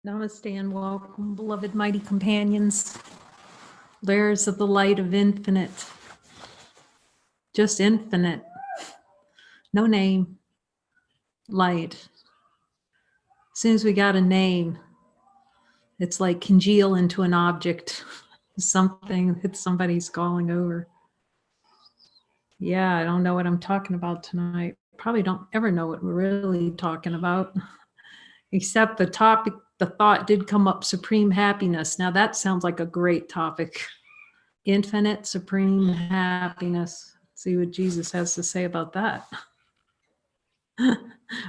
Namaste and welcome, beloved mighty companions, layers of the light of infinite, just infinite, no name, light. As soon as we got a name, it's like congeal into an object, something that somebody's calling over. Yeah, I don't know what I'm talking about tonight. Probably don't ever know what we're really talking about, except the topic. The thought did come up, supreme happiness. Now that sounds like a great topic. Infinite supreme happiness. See what Jesus has to say about that.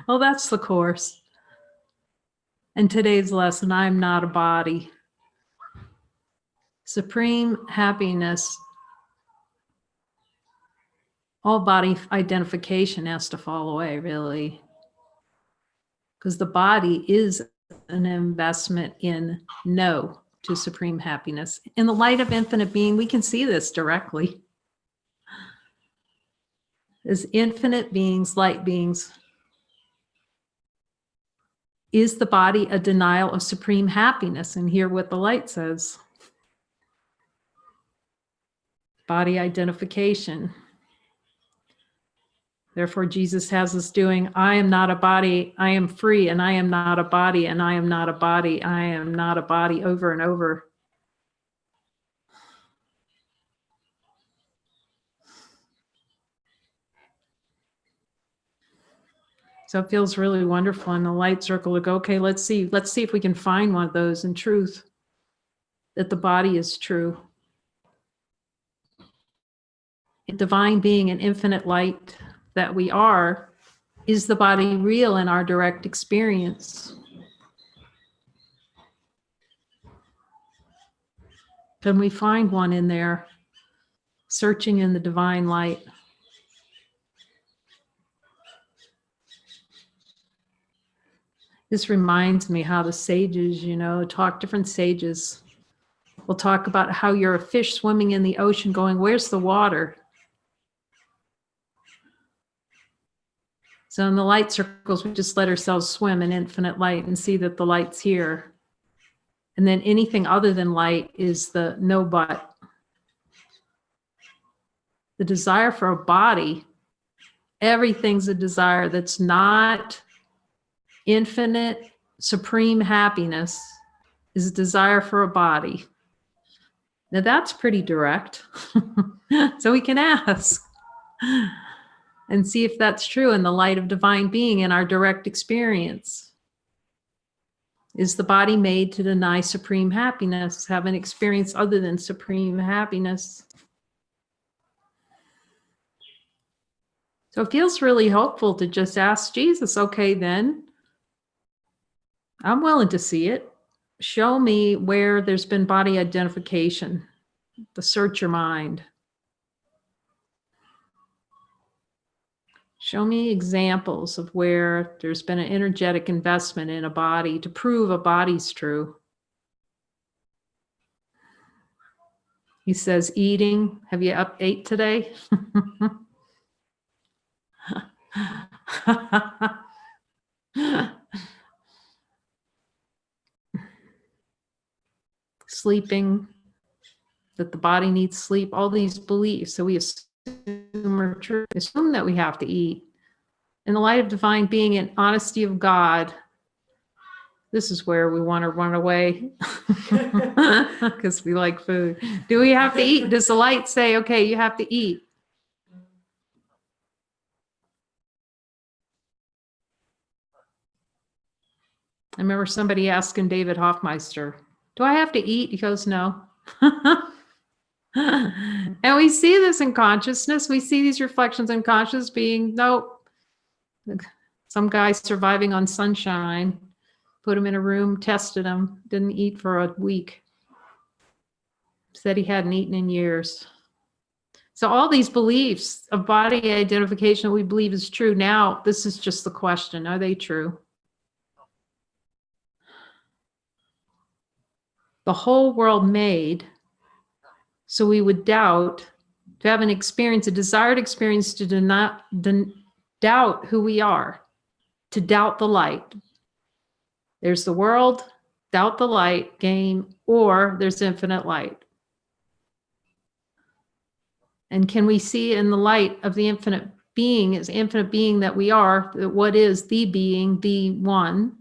Well, that's the course. And today's lesson, I'm not a body. Supreme happiness. All body identification has to fall away, really. Because the body is an investment in no to supreme happiness. In the light of infinite being, we can see this directly. As infinite beings, light beings, is the body a denial of supreme happiness? And hear what the light says. Body identification. Therefore, Jesus has us doing, I am not a body, I am free, and I am not a body, and I am not a body, I am not a body, over and over. So it feels really wonderful in the light circle to go, okay, let's see if we can find one of those in truth, that the body is true. In divine being and infinite light that we are, is the body real in our direct experience? Can we find one in there, searching in the divine light? This reminds me how the sages, different sages will talk about how you're a fish swimming in the ocean going, where's the water? So in the light circles, we just let ourselves swim in infinite light and see that the light's here. And then anything other than light is the no but. The desire for a body, everything's a desire that's not infinite, supreme happiness, is a desire for a body. Now that's pretty direct. So we can ask and see if that's true in the light of divine being in our direct experience. Is the body made to deny supreme happiness, have an experience other than supreme happiness? So it feels really hopeful to just ask Jesus, okay, then, I'm willing to see it. Show me where there's been body identification, the search your mind. Show me examples of where there's been an energetic investment in a body to prove a body's true. He says, eating. Have you ate today? Sleeping, that the body needs sleep, all these beliefs. So we assume are true, assume that we have to eat. In the light of divine being and honesty of God, this is where we want to run away because we like food. Do we have to eat? Does the light say, okay, you have to eat? I remember somebody asking David Hoffmeister, do I have to eat? He goes, no. And we see this in consciousness. We see these reflections in conscious being, nope. Some guy surviving on sunshine, put him in a room, tested him, didn't eat for a week. Said he hadn't eaten in years. So all these beliefs of body identification that we believe is true, now this is just the question, are they true? The whole world made so we would doubt, to have an experience, a desired experience to doubt who we are, to doubt the light. There's the world, doubt the light, game, or there's infinite light. And can we see in the light of the infinite being, is infinite being that we are, what is the being, the one?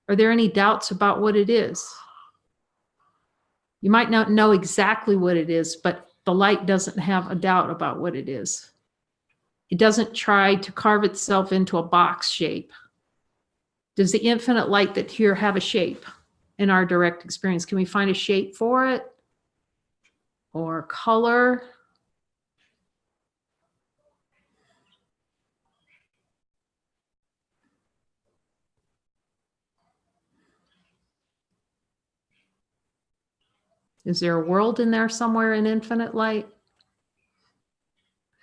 Are there any doubts about what it is? You might not know exactly what it is, but the light doesn't have a doubt about what it is. It doesn't try to carve itself into a box shape. Does the infinite light that here have a shape in our direct experience? Can we find a shape for it? Or color? Is there a world in there somewhere in infinite light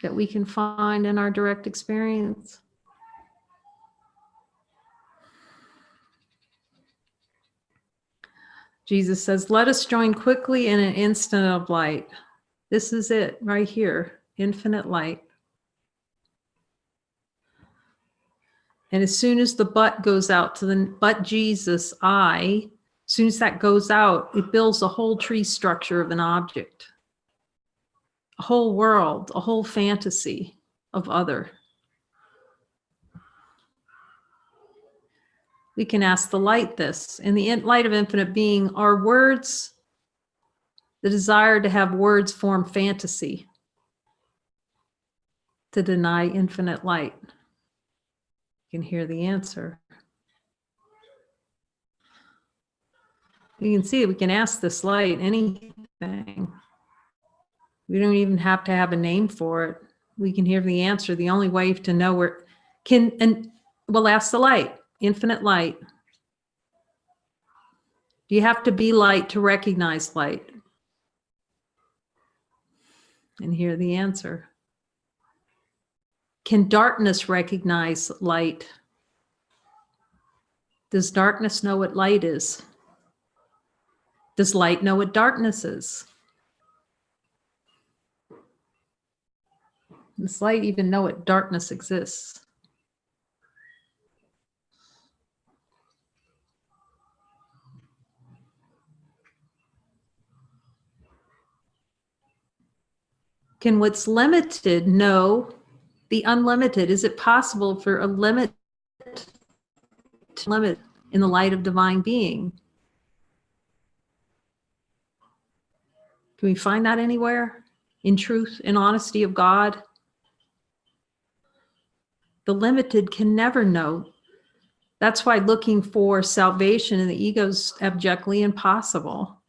that we can find in our direct experience? Jesus says, let us join quickly in an instant of light. This is it right here, infinite light. And as soon as the but goes out to the but Jesus, I, as soon as that goes out, it builds a whole tree structure of an object, a whole world, a whole fantasy of other. We can ask the light this. In the light of infinite being, are words, the desire to have words form fantasy to deny infinite light? You can hear the answer. You can see we can ask this light anything. We don't even have to have a name for it. We can hear the answer. The only way to know where can, and we'll ask the light, infinite light. Do you have to be light to recognize light? And hear the answer. Can darkness recognize light? Does darkness know what light is? Does light know what darkness is? Does light even know what darkness exists? Can what's limited know the unlimited? Is it possible for a limit to limit in the light of divine being? Can we find that anywhere? In truth, in honesty of God? The limited can never know. That's why looking for salvation in the ego is abjectly impossible.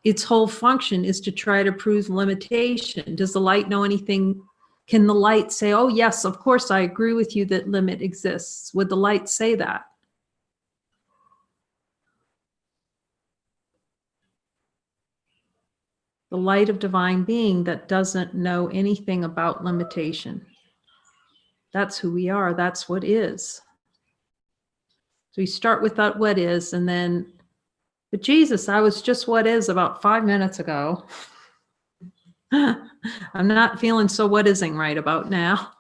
Its whole function is to try to prove limitation. Does the light know anything? Can the light say, oh yes, of course I agree with you that limit exists? Would the light say that? The light of divine being that doesn't know anything about limitation. That's who we are. That's what is. So we start with that what is, and then, but Jesus, I was just what is about 5 minutes ago. I'm not feeling so what ising right about now.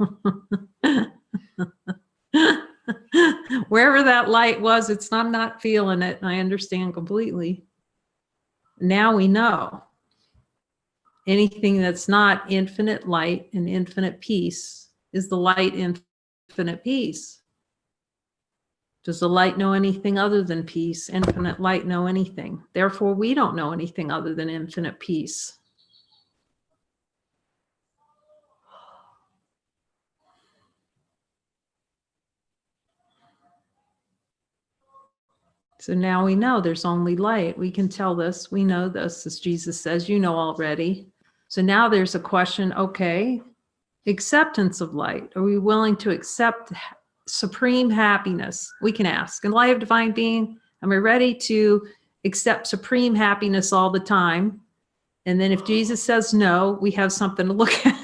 Wherever that light was, I'm not feeling it. And I understand completely. Now we know. Anything that's not infinite light and infinite peace is the light infinite peace. Does the light know anything other than peace? Infinite light know anything? Therefore, we don't know anything other than infinite peace. So now we know there's only light. We can tell this. We know this, as Jesus says, you know already. So now there's a question, okay, acceptance of light. Are we willing to accept supreme happiness? We can ask, in light of divine being, am I ready to accept supreme happiness all the time? And then if Jesus says no, we have something to look at.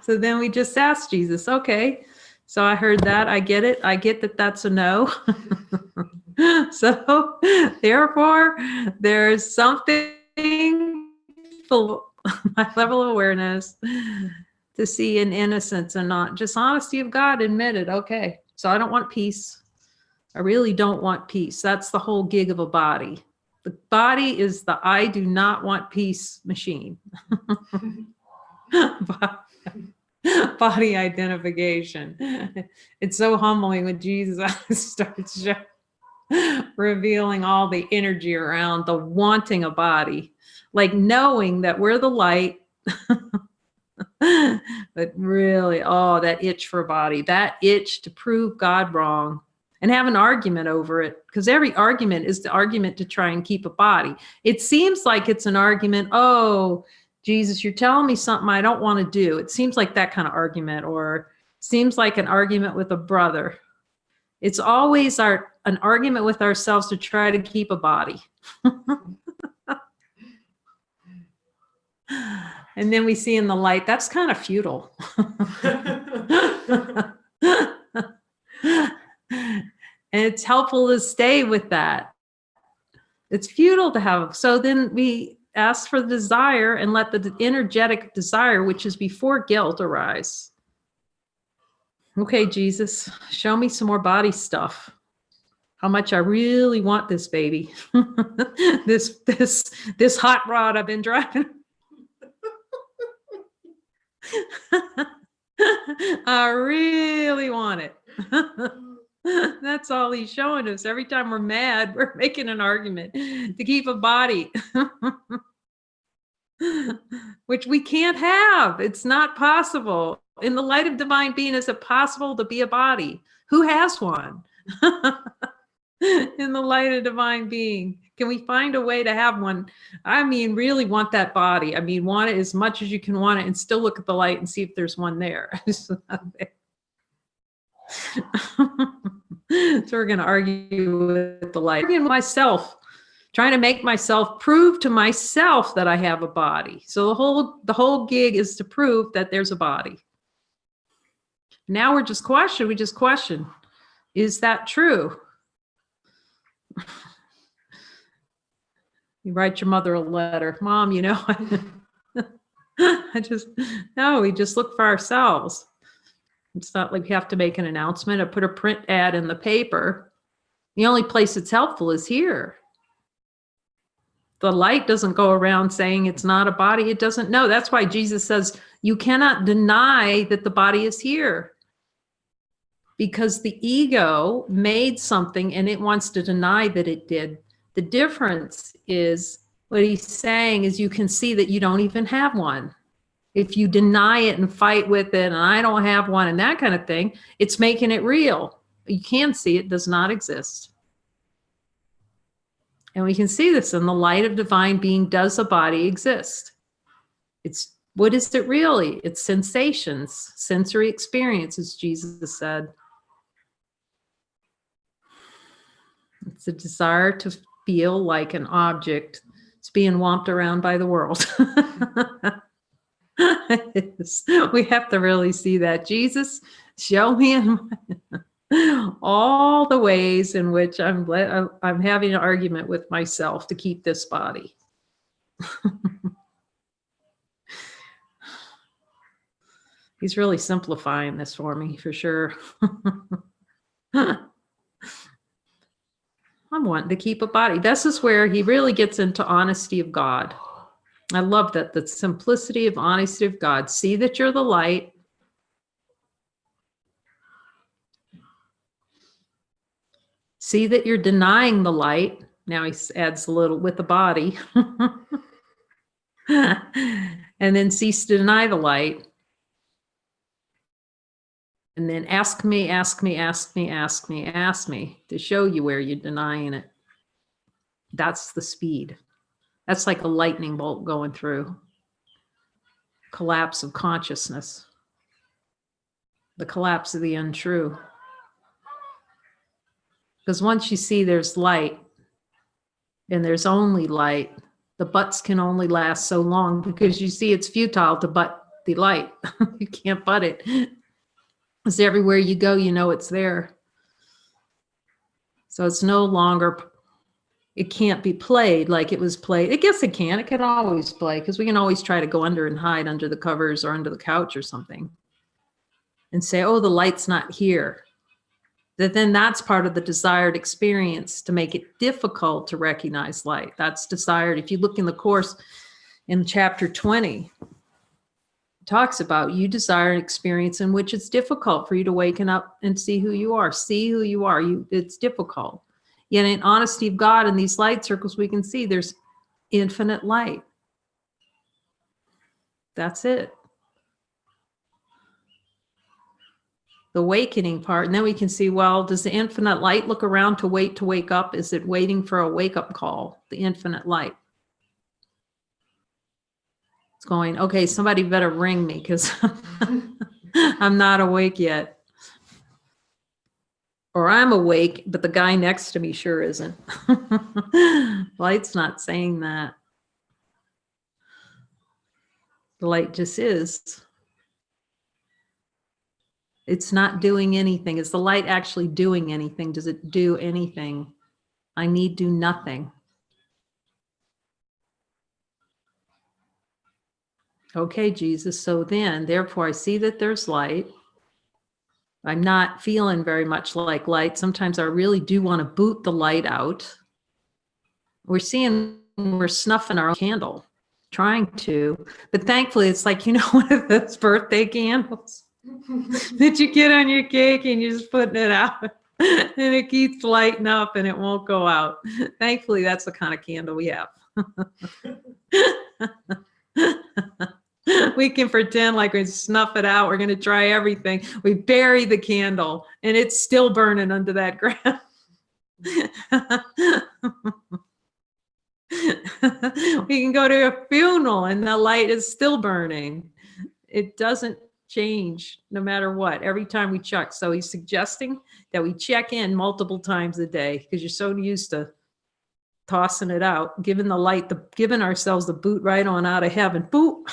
So then we just ask Jesus, okay, so I heard that, I get it. I get that that's a no. So therefore, there's something below my level of awareness to see in innocence and not just honesty of God admitted. Okay, so I don't want peace. I really don't want peace. That's the whole gig of a body. The body is the I do not want peace machine. Body identification. It's so humbling when Jesus starts revealing all the energy around the wanting a body, like knowing that we're the light, but really, oh, that itch for a body, that itch to prove God wrong and have an argument over it, because every argument is the argument to try and keep a body. It seems like it's an argument, oh, Jesus, you're telling me something I don't want to do. It seems like that kind of argument, or seems like an argument with a brother. It's always an argument with ourselves to try to keep a body. And then we see in the light, that's kind of futile. And it's helpful to stay with that. It's futile to have. So then we ask for the desire and let the energetic desire, which is before guilt, arise. Okay, Jesus, show me some more body stuff. How much I really want this baby. this hot rod I've been driving. I really want it. That's all he's showing us. Every time we're mad, we're making an argument to keep a body, which we can't have. It's not possible. In the light of divine being, is it possible to be a body? Who has one? In the light of divine being, can we find a way to have one? I mean, really want that body. I mean, want it as much as you can want it and still look at the light and see if there's one there. So we're going to argue with the light. Arguing with myself, trying to make myself prove to myself that I have a body. So the whole gig is to prove that there's a body. Now we just question, is that true? You write your mother a letter, Mom, we just look for ourselves. It's not like we have to make an announcement or put a print ad in the paper. The only place it's helpful is here. The light doesn't go around saying it's not a body. It doesn't know. That's why Jesus says you cannot deny that the body is here. Because the ego made something and it wants to deny that it did. The difference is what he's saying is you can see that you don't even have one. If you deny it and fight with it and I don't have one and that kind of thing, it's making it real. You can see it does not exist. And we can see this in the light of divine being. Does a body exist? What is it really? It's sensations, sensory experiences, Jesus said. It's a desire to feel like an object. It's being whomped around by the world. We have to really see that. Jesus, show me all the ways in which I'm having an argument with myself to keep this body. He's really simplifying this for me, for sure. I'm wanting to keep a body. This is where he really gets into honesty of God. I love that, the simplicity of honesty of God. See that you're the light. See that you're denying the light. Now he adds a little with the body. And then cease to deny the light. And then ask me to show you where you're denying it. That's the speed. That's like a lightning bolt going through. Collapse of consciousness. The collapse of the untrue. Because once you see there's light, and there's only light, the buts can only last so long because you see it's futile to butt the light. You can't butt it. Because everywhere you go, you know it's there. So it's no longer it can't be played like it was played. I guess it can. It can always play because we can always try to go under and hide under the covers or under the couch or something and say, oh, the light's not here. Then that's part of the desired experience to make it difficult to recognize light. That's desired. If you look in the Course in chapter 20, it talks about you desire an experience in which it's difficult for you to waken up and see who you are. See who you are. It's difficult. Yet in honesty of God, in these light circles, we can see there's infinite light. That's it. The awakening part. And then we can see, well, does the infinite light look around to wake up? Is it waiting for a wake-up call? The infinite light. It's going, okay, somebody better ring me because I'm not awake yet. Or I'm awake, but the guy next to me sure isn't. Light's not saying that. The light just is. It's not doing anything. Is the light actually doing anything? Does it do anything? I need do nothing. Okay, Jesus, so then, therefore, I see that there's light. I'm not feeling very much like light. Sometimes I really do want to boot the light out. We're snuffing our own candle, trying to. But thankfully, it's like, one of those birthday candles that you get on your cake and you're just putting it out. And it keeps lighting up and it won't go out. Thankfully, that's the kind of candle we have. We can pretend like we snuff it out. We're going to try everything. We bury the candle and it's still burning under that ground. We can go to a funeral and the light is still burning. It doesn't change no matter what. Every time we check. So he's suggesting that we check in multiple times a day because you're so used to tossing it out, giving the light, giving ourselves the boot right on out of heaven. Boop.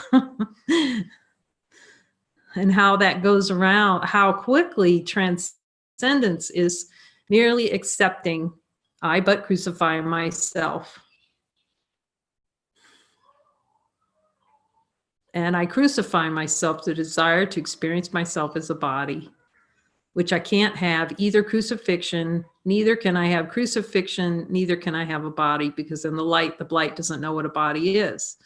And how that goes around, how quickly transcendence is merely accepting I but crucify myself. And I crucify myself to desire to experience myself as a body, which I can't have either crucifixion, neither can I have crucifixion, neither can I have a body, because in the light doesn't know what a body is.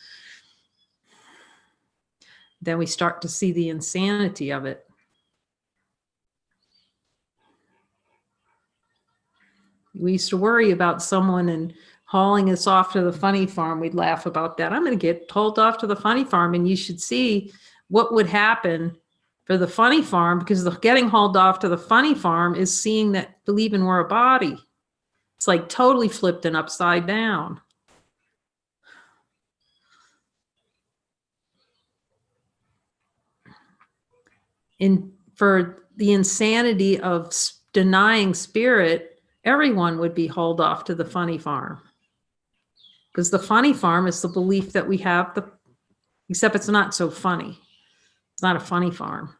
Then we start to see the insanity of it. We used to worry about someone and hauling us off to the funny farm. We'd laugh about that. I'm going to get hauled off to the funny farm. And you should see what would happen for the funny farm, because the getting hauled off to the funny farm is seeing that, believing we're a body. It's like totally flipped and upside down. For the insanity of denying spirit, everyone would be hauled off to the funny farm. Because the funny farm is the belief that we have, except it's not so funny. It's not a funny farm.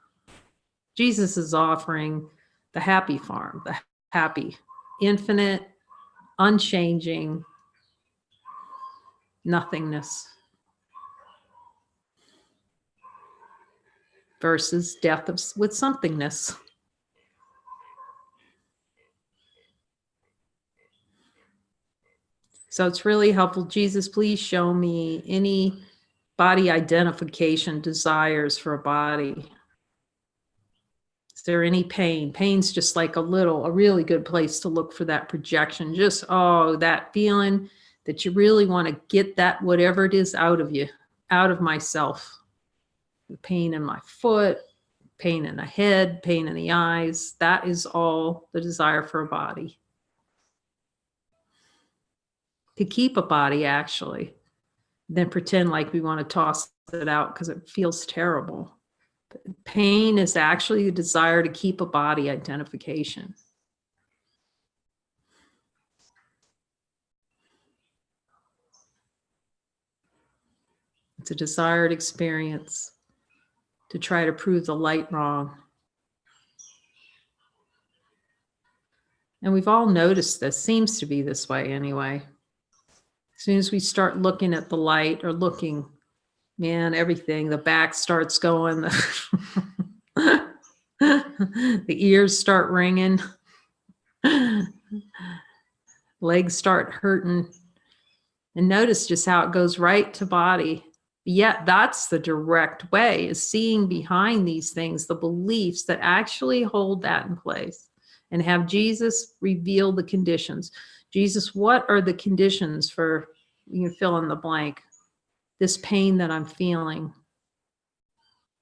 Jesus is offering the happy farm, the happy, infinite, unchanging nothingness versus death with somethingness. So it's really helpful. Jesus, please show me any body identification desires for a body. Is there any pain? Pain's just like a really good place to look for that projection. Just, that feeling that you really want to get that, whatever it is, out of you, out of myself. The pain in my foot, pain in the head, pain in the eyes. That is all the desire for a body. To keep a body, actually, then pretend like we want to toss it out because it feels terrible. But pain is actually the desire to keep a body identification. It's a desired experience to try to prove the light wrong. And we've all noticed this, seems to be this way anyway. As soon as we start looking at the light or looking, man, everything, the back starts going, the ears start ringing, legs start hurting. And notice just how it goes right to body. Yet that's the direct way, is seeing behind these things, the beliefs that actually hold that in place, and have Jesus reveal the conditions. Jesus, what are the conditions for, you can fill in the blank, this pain that I'm feeling?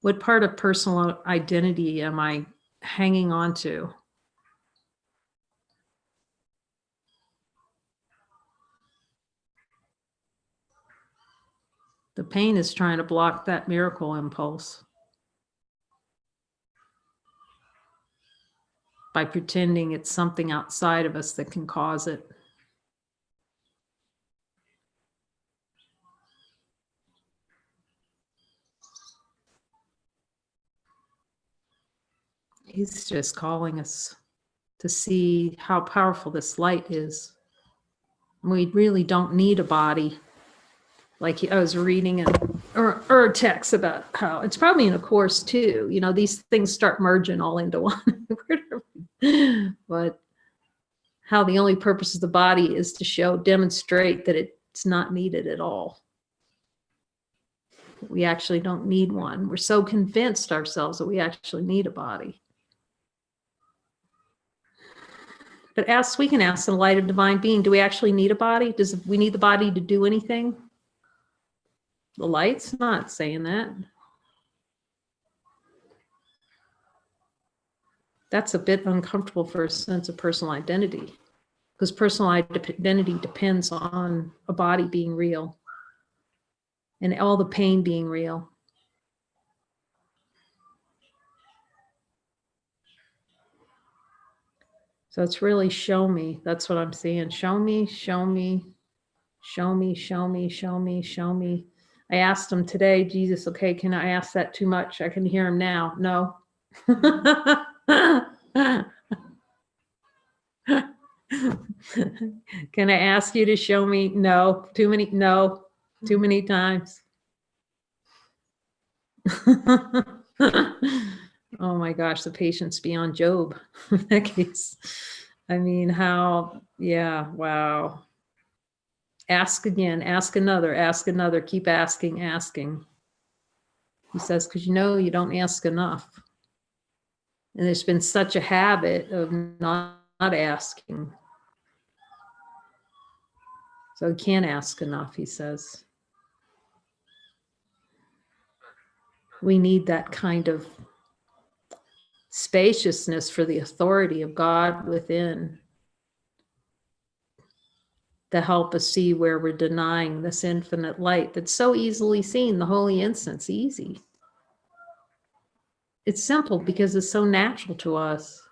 What part of personal identity am I hanging on to? The pain is trying to block that miracle impulse by pretending it's something outside of us that can cause it. He's just calling us to see how powerful this light is. We really don't need a body. Like I was reading a text about how it's probably in a course too. You know, these things start merging all into one. But how the only purpose of the body is to demonstrate that it's not needed at all. We actually don't need one. We're so convinced ourselves that we actually need a body. But we can ask in the light of divine being, do we actually need a body? Does we need the body to do anything? The light's not saying that. That's a bit uncomfortable for a sense of personal identity, because personal identity depends on a body being real and all the pain being real. So it's really show me. That's what I'm seeing. Show me, show me, show me, show me, show me, show me. I asked him today, Jesus, okay, can I ask that too much? I can hear him now. No. Can I ask you to show me? No. Too many times. Oh my gosh, the patience beyond Job. In that case. I mean, yeah, wow. Ask again, ask another, keep asking. He says, because you don't ask enough. And there's been such a habit of not asking. So you can't ask enough, he says. We need that kind of spaciousness for the authority of God within to help us see where we're denying this infinite light that's so easily seen, the holy instance, easy. It's simple because it's so natural to us.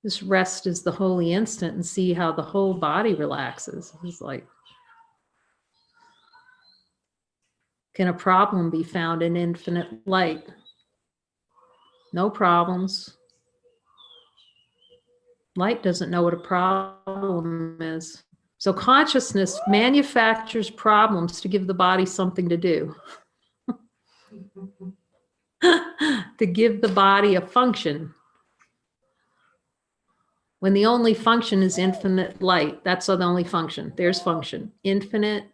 Just rest as the holy instant and see how the whole body relaxes. It's like, can a problem be found in infinite light? No problems. Light doesn't know what a problem is. So consciousness manufactures problems to give the body something to do. To give the body a function. When the only function is infinite light, that's the only function. There's function. Infinite,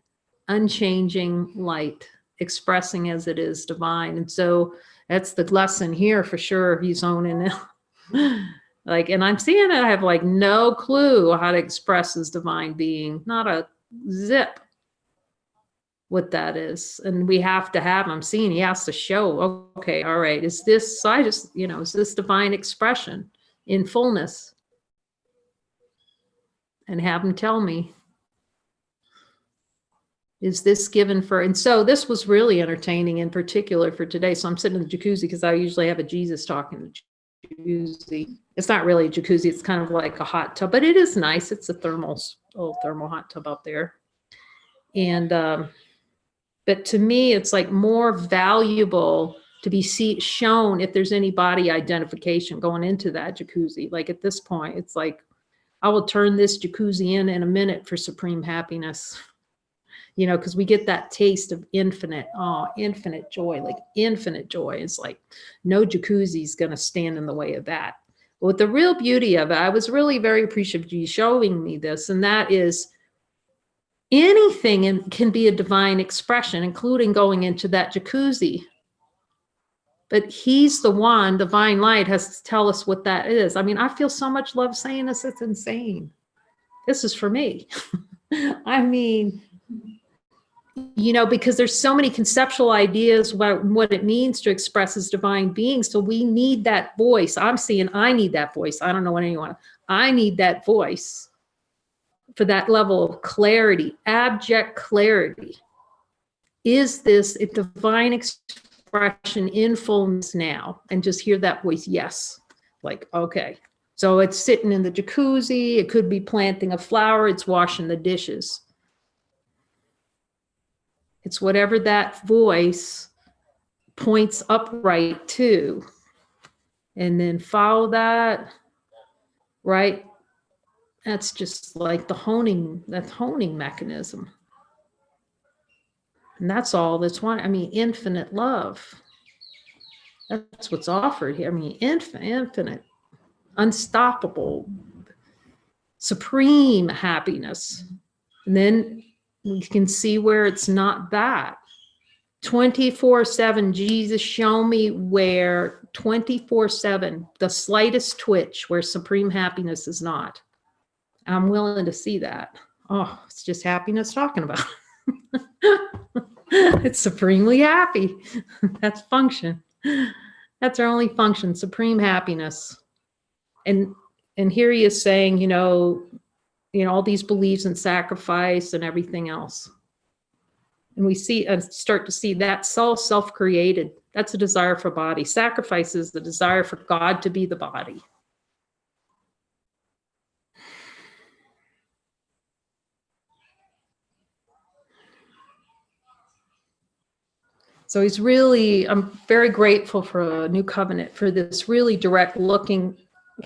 unchanging light, expressing as it is divine. And so that's the lesson here for sure. He's owning it. And I'm seeing it, I have no clue how to express his divine being, not a zip what that is. And we have to have, I'm seeing he has to show, okay, all right, is this, so I just, is this divine expression in fullness? And have him tell me, is this given for, and so this was really entertaining in particular for today. So I'm sitting in the jacuzzi because I usually have a Jesus talk in the jacuzzi. It's not really a jacuzzi, it's kind of like a hot tub, but it is nice. It's a little thermal hot tub out there. And, but to me, it's more valuable to be shown if there's any body identification going into that jacuzzi. At this point, it's I will turn this jacuzzi in a minute for supreme happiness. You know, because we get that taste of infinite joy, like infinite joy. It's like no jacuzzi is going to stand in the way of that. But the real beauty of it, I was really very appreciative of you showing me this, and that is anything can be a divine expression, including going into that jacuzzi. But he's the one, divine light, has to tell us what that is. I mean, I feel so much love saying this, it's insane. This is for me. I mean, you know, because there's so many conceptual ideas about what it means to express as divine beings. So we need that voice. I'm seeing I need that voice. I don't know what anyone, I need that voice for that level of clarity, abject clarity. Is this a divine expression in fullness now? And just hear that voice, yes. Like, okay. So it's sitting in the jacuzzi. It could be planting a flower. It's washing the dishes. It's whatever that voice points upright to. And then follow that, right? That's just like the honing mechanism. And that's all that's one. I mean, infinite love. That's what's offered here. I mean, infinite, unstoppable, supreme happiness. And then we can see where it's not that. 24/7, Jesus, show me where 24/7, the slightest twitch where supreme happiness is not. I'm willing to see that. Oh, it's just happiness talking about. It's supremely happy. That's function. That's our only function, supreme happiness. And here he is saying, you know, all these beliefs in sacrifice and everything else. And we see and start to see that's all self-created. That's a desire for body. Sacrifice is the desire for God to be the body. So he's really, I'm very grateful for a New Covenant, for this really direct looking,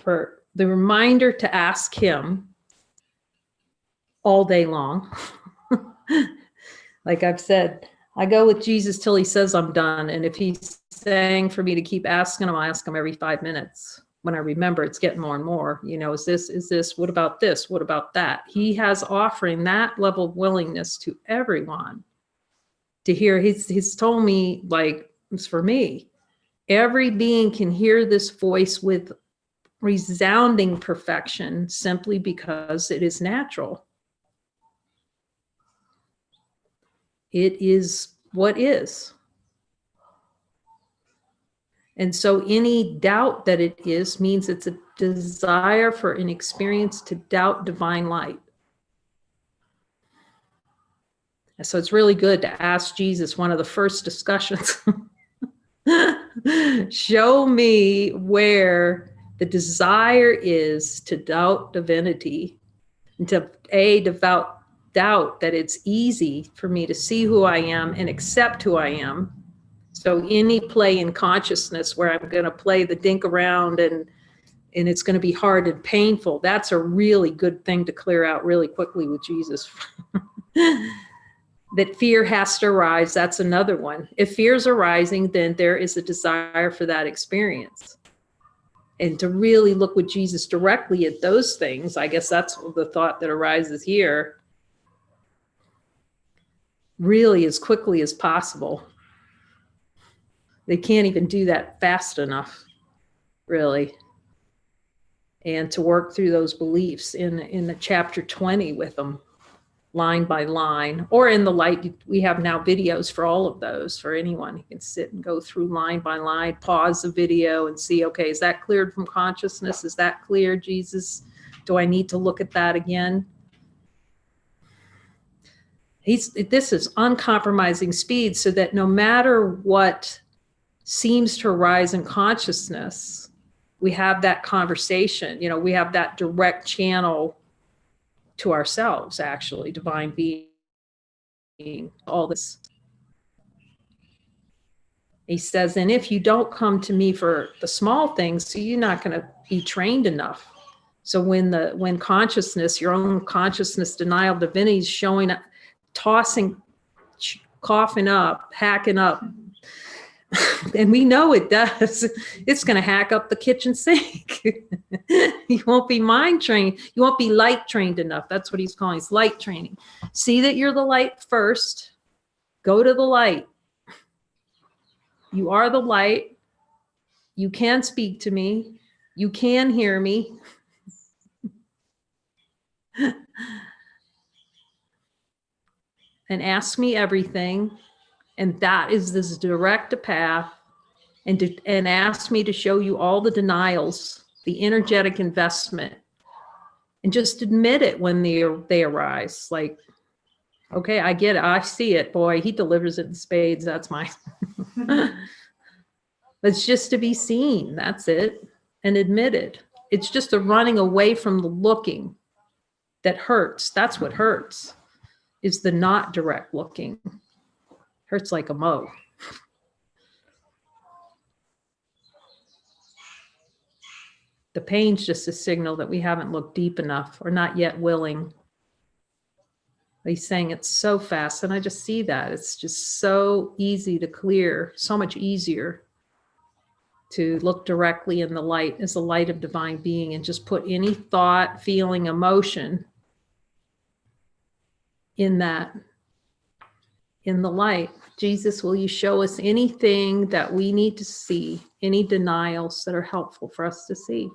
for the reminder to ask him all day long. Like I've said, I go with Jesus till he says I'm done. And if he's saying for me to keep asking him, I'll ask him every 5 minutes. When I remember, it's getting more and more, you know, is this, what about this? What about that? He has offering that level of willingness to everyone to hear. He's told me, like, it's for me. Every being can hear this voice with resounding perfection simply because it is natural. It is what is. And so any doubt that it is means it's a desire for an experience to doubt divine light. And so it's really good to ask Jesus, one of the first discussions, show me where the desire is to doubt divinity, and to doubt that it's easy for me to see who I am and accept who I am. So any play in consciousness where I'm going to play the dink around and it's going to be hard and painful, that's a really good thing to clear out really quickly with Jesus. That fear has to arise, that's another one. If fear's arising, then there is a desire for that experience. And to really look with Jesus directly at those things, I guess that's the thought that arises here, really as quickly as possible. They can't even do that fast enough, really. And to work through those beliefs in the chapter 20 with them, line by line, or in the light. We have now videos for all of those for anyone. You can sit and go through line by line, pause the video and see, okay, is that cleared from consciousness? Is that clear, Jesus? Do I need to look at that again? This is uncompromising speed, so that no matter what seems to arise in consciousness, we have that conversation, you know, we have that direct channel to ourselves, actually, divine being, all this. He says, and if you don't come to me for the small things, so you're not going to be trained enough So when consciousness, your own consciousness denial of divinity is showing up, tossing, coughing up, hacking up, and we know it does, it's going to hack up the kitchen sink. You won't be mind trained. You won't be light trained enough. That's what he's calling. It's light training. See that you're the light first. Go to the light. You are the light. You can speak to me. You can hear me. And ask me everything. And that is this direct path. And ask me to show you all the denials, the energetic investment. And just admit it when they arise. Like, okay, I get it. I see it. Boy, he delivers it in spades. That's mine. It's just to be seen. That's it. And admit it. It's just a running away from the looking that hurts. That's what hurts, is the not direct looking. Hurts like a mo. The pain's just a signal that we haven't looked deep enough or not yet willing. He's saying it's so fast, and I just see that. It's just so easy to clear, so much easier to look directly in the light as the light of divine being and just put any thought, feeling, emotion in that, in the light. Jesus, will you show us anything that we need to see, any denials that are helpful for us to see?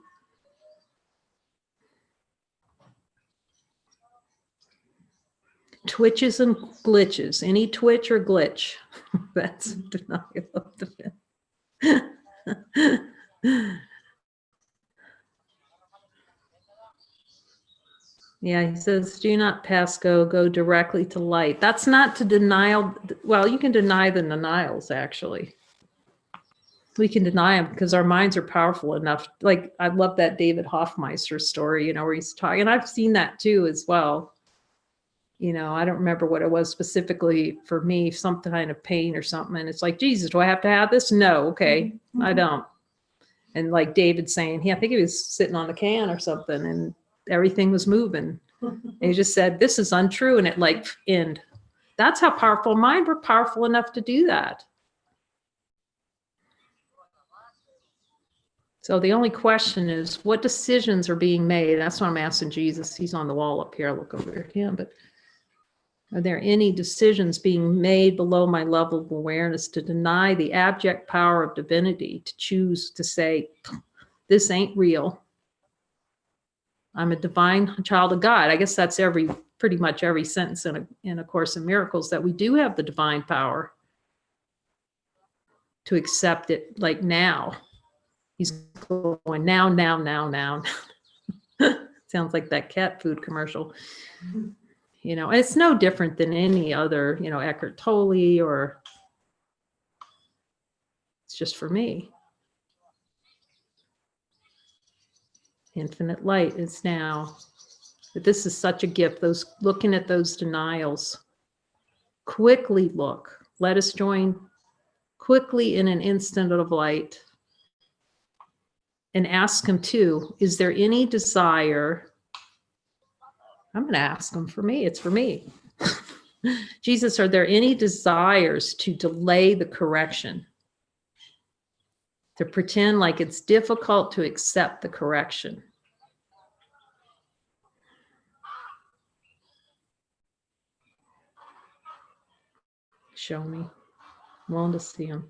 Twitches and glitches, any twitch or glitch, that's denial of the Yeah, he says, do not pass go, go directly to light. That's not to denial. Well, you can deny the denials, actually. We can deny them because our minds are powerful enough. Like, I love that David Hoffmeister story, you know, where he's talking, and I've seen that too as well. You know, I don't remember what it was specifically for me, some kind of pain or something. And it's like, Jesus, do I have to have this? No. Okay. I don't. And like David saying, I think he was sitting on the can or something and everything was moving. And he just said, this is untrue. And it like end. That's how powerful mind. We're powerful enough to do that. So the only question is, what decisions are being made? That's what I'm asking Jesus. He's on the wall up here. I look over at him, but are there any decisions being made below my level of awareness to deny the abject power of divinity, to choose to say, this ain't real. I'm a divine child of God. I guess that's pretty much every sentence in A Course in Miracles, that we do have the divine power to accept it, like now. He's going now. Sounds like that cat food commercial. You know, and it's no different than any other, you know, Eckhart Tolle, or it's just for me. Infinite light is now. But this is such a gift. Looking at those denials. Quickly look. Let us join quickly in an instant of light. And ask him too, is there any desire? I'm going to ask him for me. It's for me. Jesus, are there any desires to delay the correction? To pretend like it's difficult to accept the correction? Show me. I'm willing to see him.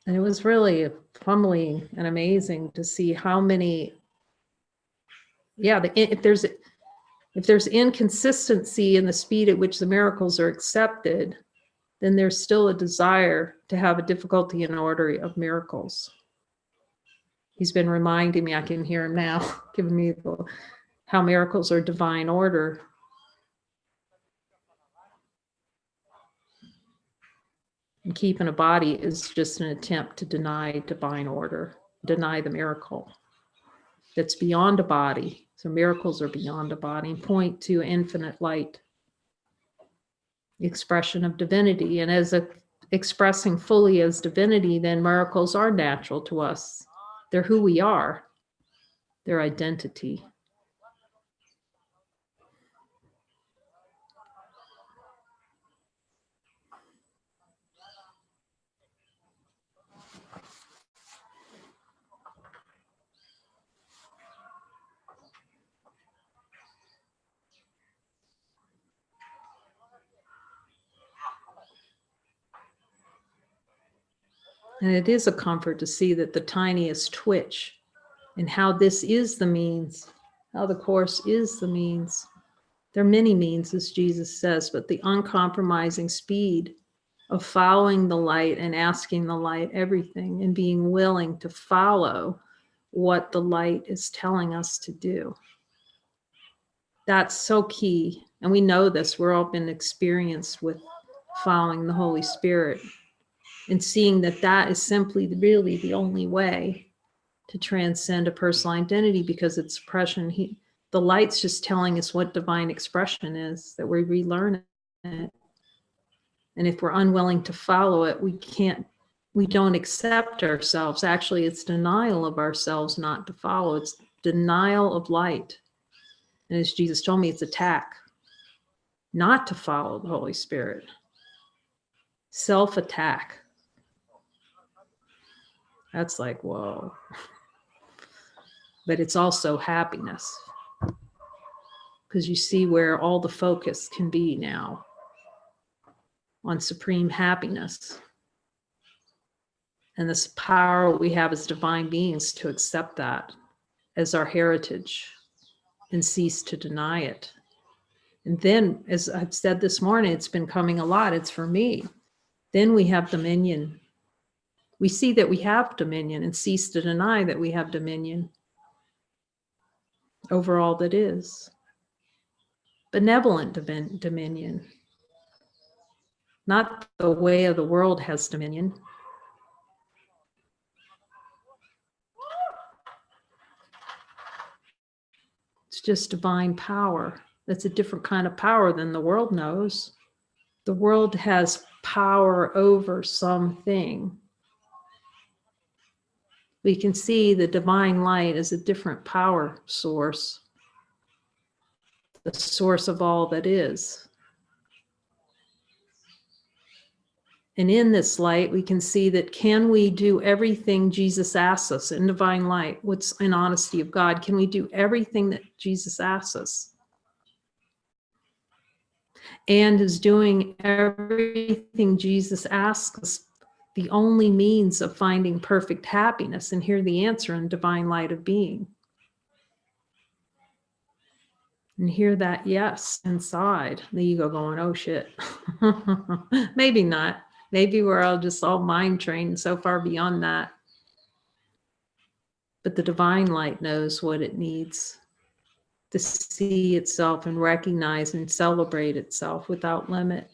And it was really humbling and amazing to see how many, if there's inconsistency in the speed at which the miracles are accepted, then there's still a desire to have a difficulty in order of miracles. He's been reminding me, I can hear him now, giving me how miracles are divine order. And keeping a body is just an attempt to deny divine order, deny the miracle that's beyond a body. So miracles are beyond a body and point to infinite light, the expression of divinity. And as expressing fully as divinity, then miracles are natural to us. They're who we are, their identity. And it is a comfort to see that the tiniest twitch and how this is the means, how the Course is the means. There are many means, as Jesus says, but the uncompromising speed of following the light and asking the light everything and being willing to follow what the light is telling us to do. That's so key. And we know this. We're all been experienced with following the Holy Spirit and seeing that that is simply really the only way to transcend a personal identity, because it's suppression. The light's just telling us what divine expression is, that we relearn it. And if we're unwilling to follow it, we don't accept ourselves. Actually, it's denial of ourselves not to follow. It's denial of light. And as Jesus told me, it's attack, not to follow the Holy Spirit. Self-attack. That's like, whoa. But it's also happiness, because you see where all the focus can be now on supreme happiness. And this power we have as divine beings to accept that as our heritage and cease to deny it. And then, as I've said this morning, it's been coming a lot. It's for me. Then we have dominion. We see that we have dominion and cease to deny that we have dominion over all that is. Benevolent dominion. Not the way of the world has dominion. It's just divine power. That's a different kind of power than the world knows. The world has power over something. We can see the divine light as a different power source, the source of all that is. And in this light, we can see that, can we do everything Jesus asks us in divine light? What's in honesty of God? Can we do everything that Jesus asks us? And is doing everything Jesus asks us the only means of finding perfect happiness? And hear the answer in divine light of being. And hear that yes inside. The ego going, oh shit. Maybe not. Maybe we're all just all mind trained so far beyond that. But the divine light knows what it needs to see itself and recognize and celebrate itself without limit.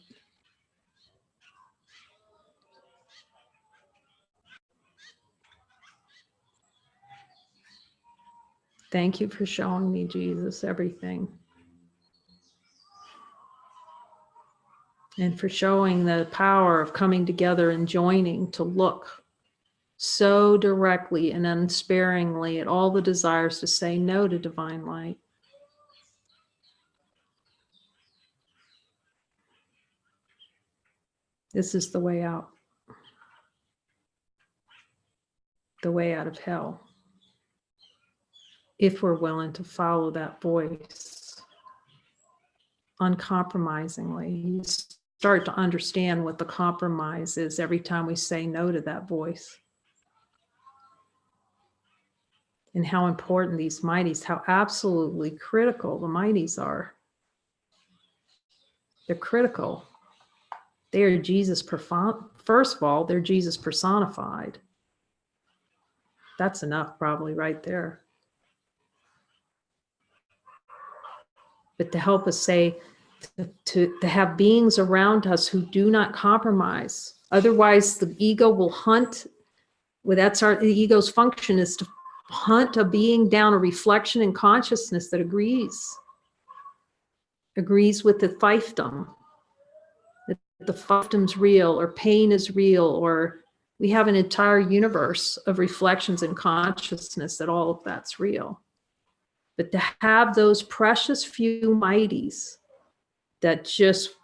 Thank you for showing me, Jesus, everything. And for showing the power of coming together and joining to look so directly and unsparingly at all the desires to say no to divine light. This is the way out. The way out of hell. If we're willing to follow that voice uncompromisingly. You start to understand what the compromise is every time we say no to that voice. And how important these mighties, how absolutely critical the mighties are. They're critical. They are Jesus, first of all, they're Jesus personified. That's enough probably right there. But to help us say, to have beings around us who do not compromise. Otherwise, the ego will hunt. Well, the ego's function is to hunt a being down, a reflection in consciousness that agrees with the fiefdom, that the victim's real or pain is real, or we have an entire universe of reflections in consciousness that all of that's real. But to have those precious few mighties that just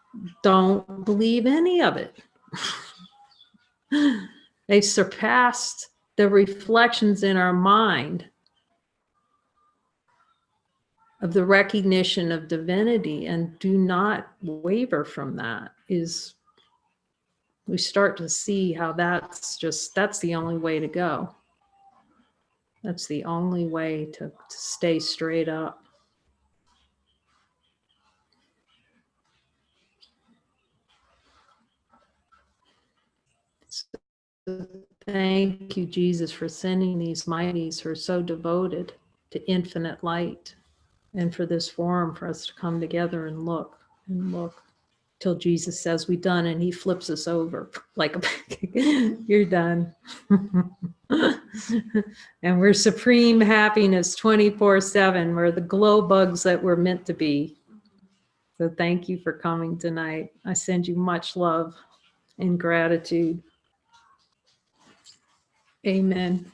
don't believe any of it, they've surpassed the reflections in our mind of the recognition of divinity and do not waver from that. Is we start to see how that's the only way to go. That's the only way to stay straight up. So thank you, Jesus, for sending these mighties who are so devoted to infinite light, and for this forum for us to come together and look till Jesus says we done, and he flips us over like you're done. And we're supreme happiness 24/7. We're the glow bugs that we're meant to be. So thank you for coming tonight. I send you much love and gratitude. Amen.